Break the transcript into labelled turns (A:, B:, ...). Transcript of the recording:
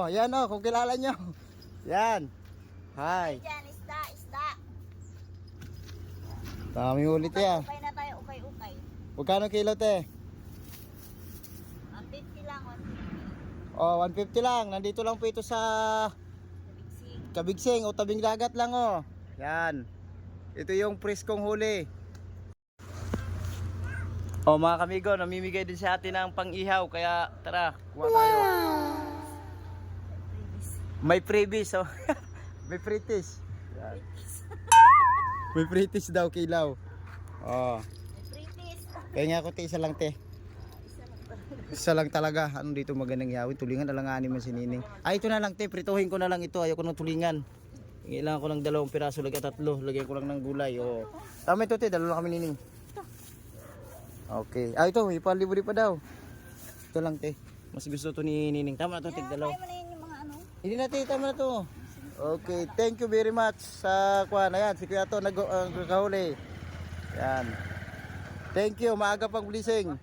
A: Oh, yan oh, kung kilala nyo. Yan. Hi.
B: Diyan, isda.
A: Dami ulit yan.
B: Ukay na tayo, ukay.
A: Magkano kilo te?
B: 150 lang, 150.
A: Oh, 150 lang. Nandito lang po ito sa Kabigsing o tabing dagat lang oh. Yan. Ito yung preskong huli. Oh mga kamigo, namimigay din sa atin ng pang-ihaw kaya tara, kuha tayo. May freebies oh. May fritis. Yan. May fritis daw kilaw. Oh.
B: May fritis.
A: Kaya nga ko te, isa lang te. Isa lang talaga. Ano dito magandang ihawin? Tulingan na lang anim ang sinining. Ito na lang te, prituhin ko na lang ito. Ayoko ng tulingan. Kailangan ko ng 2 piraso, lagyan 3. Lagyan ko lang ng gulay. Oh. Tama ito te, 2 lang kami nining. Okay. Ito, ipaliburi pa daw. Ito lang te. Mas gusto to ni Nining. Tama na to, tig 2.
B: Kaya mo na yun yung mga ano.
A: Hindi na te, tama na to. Okay, thank you very much sa kuwan. Ayan, si Kuya to nagkahuli. Yan. Thank you, maaga pang blessing.